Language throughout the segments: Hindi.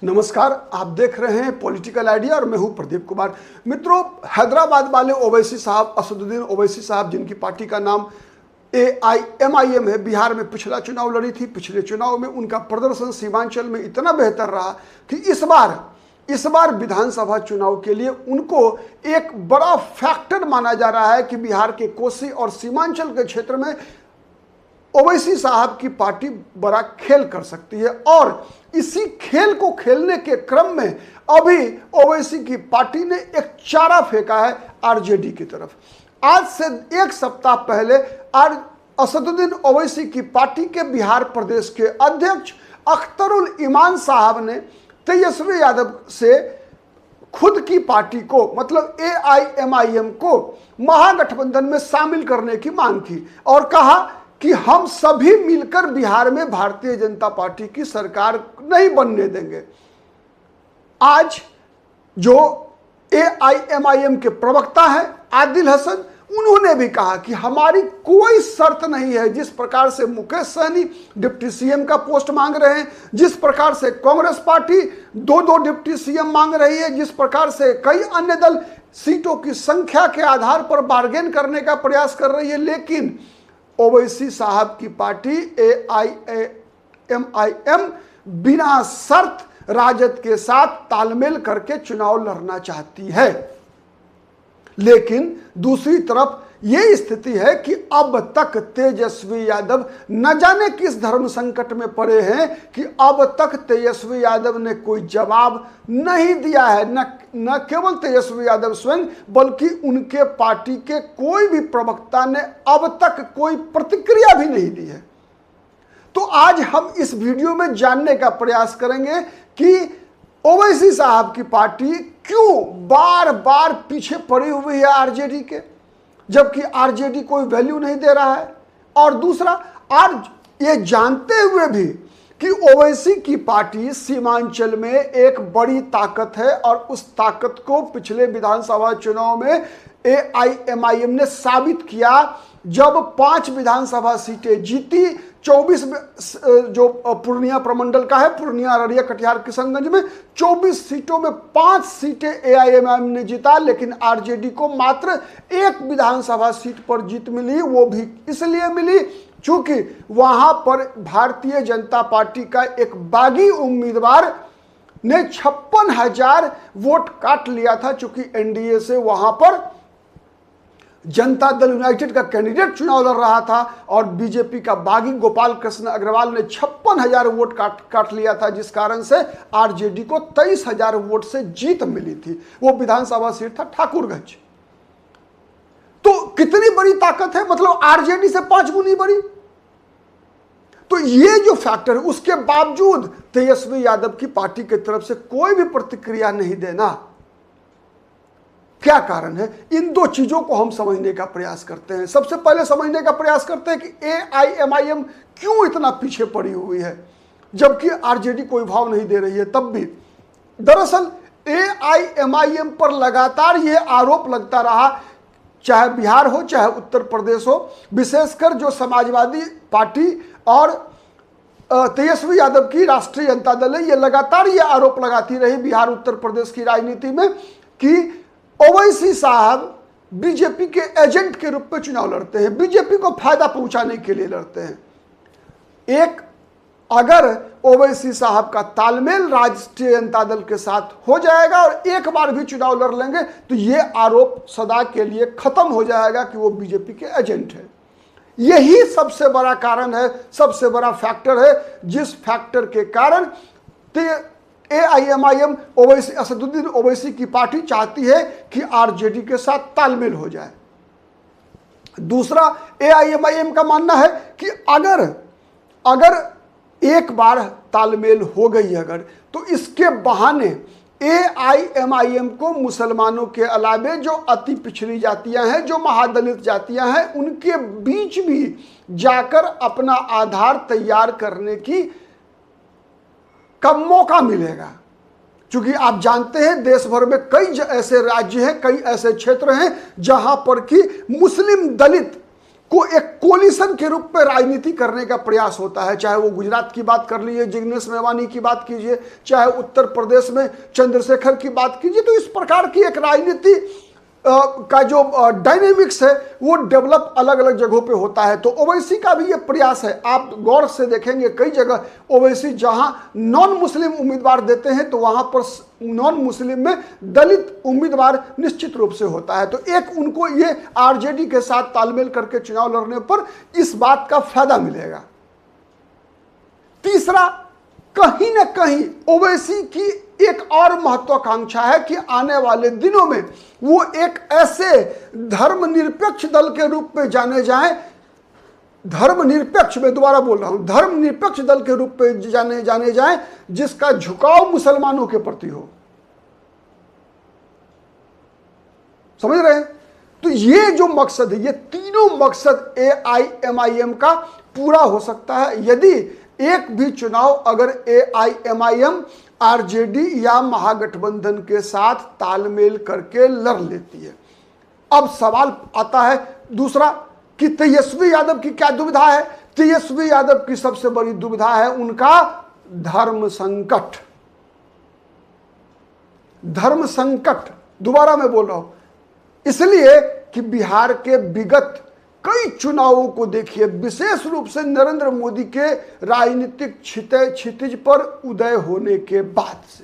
नमस्कार, आप देख रहे हैं पॉलिटिकल आइडिया और मैं हूं प्रदीप कुमार। मित्रों, हैदराबाद वाले ओवैसी साहब, असदुद्दीन ओवैसी साहब, जिनकी पार्टी का नाम AIMIM है, बिहार में पिछला चुनाव लड़ी थी। पिछले चुनाव में उनका प्रदर्शन सीमांचल में इतना बेहतर रहा कि इस बार विधानसभा चुनाव के लिए उनको एक बड़ा फैक्टर माना जा रहा है कि बिहार के कोसी और सीमांचल के क्षेत्र में ओवैसी साहब की पार्टी बड़ा खेल कर सकती है। और इसी खेल को खेलने के क्रम में अभी ओवैसी की पार्टी ने एक चारा फेंका है RJD की तरफ। आज से एक सप्ताह पहले असदुद्दीन ओवैसी की पार्टी के बिहार प्रदेश के अध्यक्ष अख्तरुल इमान साहब ने तेजस्वी यादव से खुद की पार्टी को, मतलब AIMIM को महागठबंधन में शामिल करने की मांग की और कहा कि हम सभी मिलकर बिहार में भारतीय जनता पार्टी की सरकार नहीं बनने देंगे। आज जो AIMIM के प्रवक्ता हैं आदिल हसन, उन्होंने भी कहा कि हमारी कोई शर्त नहीं है। जिस प्रकार से मुकेश सहनी डिप्टी CM का पोस्ट मांग रहे हैं, जिस प्रकार से कांग्रेस पार्टी 2-2 डिप्टी CM मांग रही है, जिस प्रकार से कई अन्य दल सीटों की संख्या के आधार पर बार्गेन करने का प्रयास कर रही है, लेकिन ओवैसी साहब की पार्टी AIMIM बिना शर्त राजद के साथ तालमेल करके चुनाव लड़ना चाहती है। लेकिन दूसरी तरफ ये स्थिति है कि अब तक तेजस्वी यादव न जाने किस धर्म संकट में पड़े हैं कि अब तक तेजस्वी यादव ने कोई जवाब नहीं दिया है। न केवल तेजस्वी यादव स्वयं, बल्कि उनके पार्टी के कोई भी प्रवक्ता ने अब तक कोई प्रतिक्रिया भी नहीं दी है। तो आज हम इस वीडियो में जानने का प्रयास करेंगे कि ओवैसी साहब की पार्टी क्यों बार बार पीछे पड़ी हुई है RJD के, जबकि RJD कोई वैल्यू नहीं दे रहा है। और दूसरा, ये जानते हुए भी कि ओवैसी की पार्टी सीमांचल में एक बड़ी ताकत है और उस ताकत को पिछले विधानसभा चुनाव में AIMIM ने साबित किया जब 5 विधानसभा सीटें जीती। 24 जो पूर्णिया प्रमंडल का है, पूर्णिया, अररिया, कटिहार, किशनगंज में 24 सीटों में 5 सीटें AIMIM ने जीता, लेकिन RJD को मात्र 1 विधानसभा सीट पर जीत मिली। वो भी इसलिए मिली चूंकि वहां पर भारतीय जनता पार्टी का एक बागी उम्मीदवार ने 56,000 वोट काट लिया था। चूंकि NDA से वहां पर जनता दल यूनाइटेड का कैंडिडेट चुनाव लड़ रहा था और बीजेपी का बागी गोपाल कृष्ण अग्रवाल ने 56,000 वोट काट लिया था, जिस कारण से RJD को 23,000 वोट से जीत मिली थी। वो विधानसभा सीट था ठाकुरगंज। तो कितनी बड़ी ताकत है, मतलब RJD से 5 गुनी बड़ी। तो ये जो फैक्टर है, उसके बावजूद तेजस्वी यादव की पार्टी की तरफ से कोई भी प्रतिक्रिया नहीं देना, क्या कारण है? इन दो चीजों को हम समझने का प्रयास करते हैं। सबसे पहले समझने का प्रयास करते हैं कि AIMIM क्यों इतना पीछे पड़ी हुई है, जबकि RJD कोई भाव नहीं दे रही है। तब भी दरअसल AIMIM पर लगातार ये आरोप लगता रहा, चाहे बिहार हो चाहे उत्तर प्रदेश हो, विशेषकर जो समाजवादी पार्टी और तेजस्वी यादव की राष्ट्रीय जनता दल है, ये लगातार ये आरोप लगाती रही बिहार उत्तर प्रदेश की राजनीति में कि ओवैसी साहब बीजेपी के एजेंट के रूप में चुनाव लड़ते हैं, बीजेपी को फायदा पहुंचाने के लिए लड़ते हैं। अगर ओवैसी साहब का तालमेल राष्ट्रीय जनता दल के साथ हो जाएगा और एक बार भी चुनाव लड़ लेंगे तो ये आरोप सदा के लिए खत्म हो जाएगा कि वो बीजेपी के एजेंट है। यही सबसे बड़ा कारण है, सबसे बड़ा फैक्टर है, जिस फैक्टर के कारण AIMIM असदुद्दीन ओवैसी की पार्टी चाहती है कि RJD के साथ तालमेल हो जाए। दूसरा, AIMIM का मानना है कि अगर एक बार तालमेल हो गई अगर, तो इसके बहाने AIMIM को मुसलमानों के अलावे जो अति पिछड़ी जातियां हैं, जो महादलित जातियां हैं, उनके बीच भी जाकर अपना आधार तैयार करने की कम मौका मिलेगा। क्योंकि आप जानते हैं देश भर में कई ऐसे राज्य हैं, कई ऐसे क्षेत्र हैं जहां पर कि मुस्लिम दलित को एक कोलिशन के रूप में राजनीति करने का प्रयास होता है। चाहे वो गुजरात की बात कर लीजिए, जिग्नेश मेवानी की बात कीजिए, चाहे उत्तर प्रदेश में चंद्रशेखर की बात कीजिए, तो इस प्रकार की एक राजनीति का जो डायनेमिक्स है वो डेवलप अलग अलग जगहों पे होता है। तो ओवैसी का भी ये प्रयास है। आप गौर से देखेंगे कई जगह ओवैसी जहां नॉन मुस्लिम उम्मीदवार देते हैं तो वहां पर नॉन मुस्लिम में दलित उम्मीदवार निश्चित रूप से होता है। तो एक उनको ये आरजेडी के साथ तालमेल करके चुनाव लड़ने पर इस बात का फायदा मिलेगा। तीसरा, कहीं ना कहीं ओवैसी की एक और महत्वाकांक्षा है कि आने वाले दिनों में वो एक ऐसे धर्मनिरपेक्ष दल के रूप में जाने जाएं, धर्मनिरपेक्ष, मैं दोबारा बोल रहा हूं, धर्मनिरपेक्ष दल के रूप में जाने जाएं जिसका झुकाव मुसलमानों के प्रति हो। समझ रहे हैं? तो ये जो मकसद है, ये तीनों मकसद AIMIM का पूरा हो सकता है यदि एक भी चुनाव अगर AIMIM आरजेडी या महागठबंधन के साथ तालमेल करके लड़ लेती है। अब सवाल आता है दूसरा कि तेजस्वी यादव की क्या दुविधा है? तेजस्वी यादव की सबसे बड़ी दुविधा है उनका धर्म संकट। धर्म संकट, दोबारा मैं बोल रहा हूं, इसलिए कि बिहार के विगत कई चुनावों को देखिए, विशेष रूप से नरेंद्र मोदी के राजनीतिक क्षितिज पर उदय होने के बाद से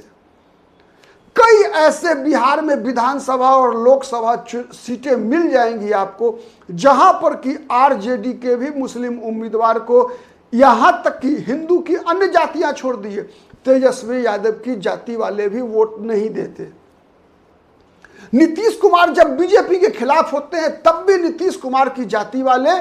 कई ऐसे बिहार में विधानसभा और लोकसभा सीटें मिल जाएंगी आपको जहां पर कि आरजेडी के भी मुस्लिम उम्मीदवार को, यहां तक कि हिंदू की अन्य जातियां छोड़ दिए, तेजस्वी यादव की जाति वाले भी वोट नहीं देते। नीतीश कुमार जब बीजेपी के खिलाफ होते हैं तब भी नीतीश कुमार की जाति वाले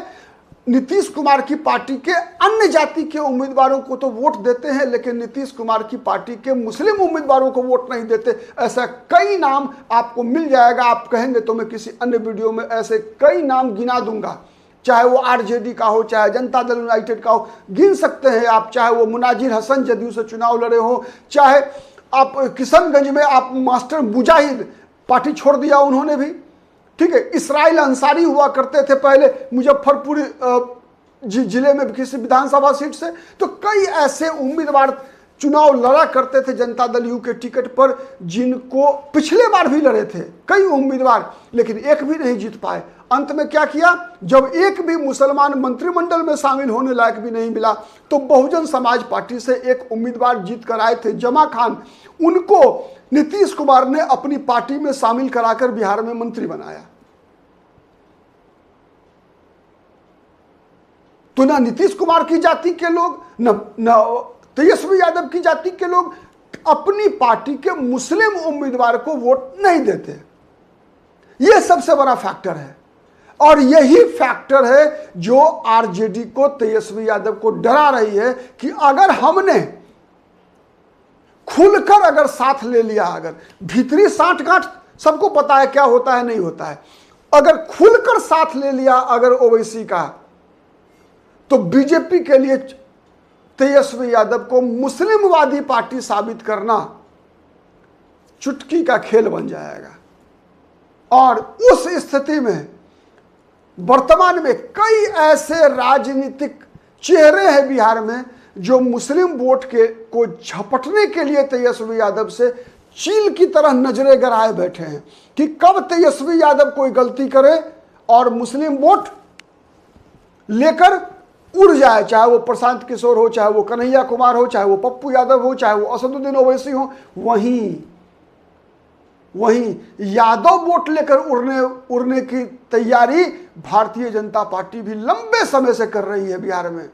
नीतीश कुमार की पार्टी के अन्य जाति के उम्मीदवारों को तो वोट देते हैं, लेकिन नीतीश कुमार की पार्टी के मुस्लिम उम्मीदवारों को वोट नहीं देते। ऐसा कई नाम आपको मिल जाएगा। आप कहेंगे तो मैं किसी अन्य वीडियो में ऐसे कई नाम गिना दूंगा, चाहे वो आरजेडी का हो, चाहे जनता दल यूनाइटेड का हो, गिन सकते हैं आप। चाहे वो मुनाजिर हसन जदयू से चुनाव लड़े हो, चाहे आप किशनगंज में आप मास्टर मुजाहिद, पार्टी छोड़ दिया उन्होंने भी, ठीक है। इसराइल अंसारी हुआ करते थे पहले मुजफ्फरपुर जिले में किसी विधानसभा सीट से। तो कई ऐसे उम्मीदवार चुनाव लड़ा करते थे जनता दल यू के टिकट पर, जिनको पिछले बार भी लड़े थे कई उम्मीदवार, लेकिन एक भी नहीं जीत पाए। अंत में क्या किया, जब एक भी मुसलमान मंत्रिमंडल में शामिल होने लायक भी नहीं मिला तो बहुजन समाज पार्टी से एक उम्मीदवार जीत कर आए थे, जमा खान, उनको नीतीश कुमार ने अपनी पार्टी में शामिल कराकर बिहार में मंत्री बनाया। तो ना नीतीश कुमार की जाति के लोग, न तेजस्वी यादव की जाति के लोग अपनी पार्टी के मुस्लिम उम्मीदवार को वोट नहीं देते। यह सबसे बड़ा फैक्टर है और यही फैक्टर है जो आरजेडी को, तेजस्वी यादव को डरा रही है कि अगर हमने खुलकर अगर साथ ले लिया, अगर भीतरी साठगांठ सबको पता है क्या होता है नहीं होता है, अगर खुलकर साथ ले लिया अगर ओवैसी का, तो बीजेपी के लिए तेजस्वी यादव को मुस्लिमवादी पार्टी साबित करना चुटकी का खेल बन जाएगा। और उस स्थिति में वर्तमान में कई ऐसे राजनीतिक चेहरे हैं बिहार में जो मुस्लिम वोट को झपटने के लिए तेजस्वी यादव से चील की तरह नजरें गड़ाए बैठे हैं कि कब तेजस्वी यादव कोई गलती करे और मुस्लिम वोट लेकर उड़ जाए, चाहे वो प्रशांत किशोर हो, चाहे वो कन्हैया कुमार हो, चाहे वो पप्पू यादव हो, चाहे वो असदुद्दीन ओवैसी हो, वहीं यादव वोट लेकर उड़ने की तैयारी भारतीय जनता पार्टी भी लंबे समय से कर रही है बिहार में।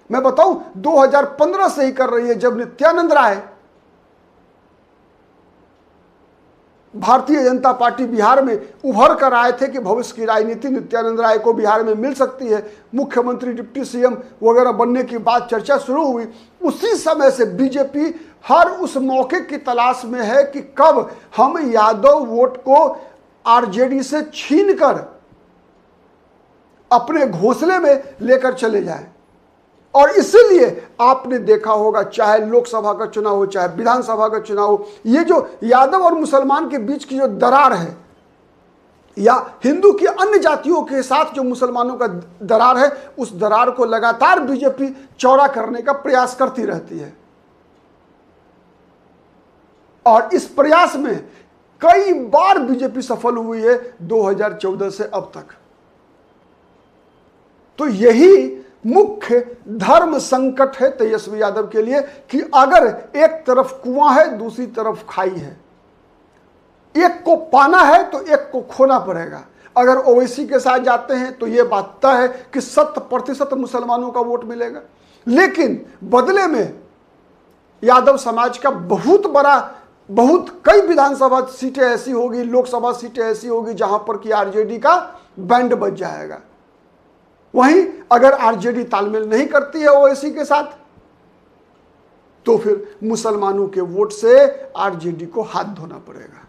मैं बताऊं 2015 से ही कर रही है, जब नित्यानंद राय भारतीय जनता पार्टी बिहार में उभर कर आए थे कि भविष्य की राजनीति नित्यानंद राय को बिहार में मिल सकती है, मुख्यमंत्री, डिप्टी सीएम वगैरह बनने की बात चर्चा शुरू हुई। उसी समय से बीजेपी हर उस मौके की तलाश में है कि कब हम यादव वोट को आरजेडी से छीनकर अपने घोंसले में लेकर चले जाएं। और इसीलिए आपने देखा होगा, चाहे लोकसभा का चुनाव हो, चाहे विधानसभा का चुनाव हो, ये जो यादव और मुसलमान के बीच की जो दरार है, या हिंदू की अन्य जातियों के साथ जो मुसलमानों का दरार है, उस दरार को लगातार बीजेपी चौड़ा करने का प्रयास करती रहती है। और इस प्रयास में कई बार बीजेपी सफल हुई है 2014 से अब तक। तो यही मुख्य धर्म संकट है तेजस्वी यादव के लिए कि अगर एक तरफ कुआं है, दूसरी तरफ खाई है, एक को पाना है तो एक को खोना पड़ेगा। अगर ओवैसी के साथ जाते हैं तो यह बात तय है कि 100% मुसलमानों का वोट मिलेगा, लेकिन बदले में यादव समाज का कई विधानसभा सीटें ऐसी होगी, लोकसभा सीटें ऐसी होगी जहां पर कि आरजेडी का बैंड बज जाएगा। वहीं अगर आरजेडी तालमेल नहीं करती है ओवैसी के साथ, तो फिर मुसलमानों के वोट से आरजेडी को हाथ धोना पड़ेगा।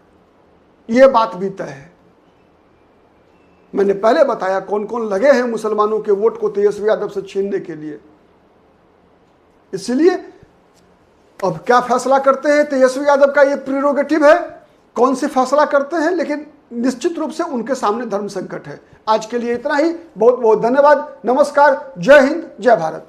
यह बात भी तय है। मैंने पहले बताया कौन कौन लगे हैं मुसलमानों के वोट को तेजस्वी यादव से छीनने के लिए। इसलिए अब क्या फैसला करते हैं तेजस्वी यादव का, यह प्रीरोगेटिव है कौन से फैसला करते हैं, लेकिन निश्चित रूप से उनके सामने धर्म संकट है। आज के लिए इतना ही। बहुत बहुत धन्यवाद। नमस्कार। जय हिंद, जय भारत।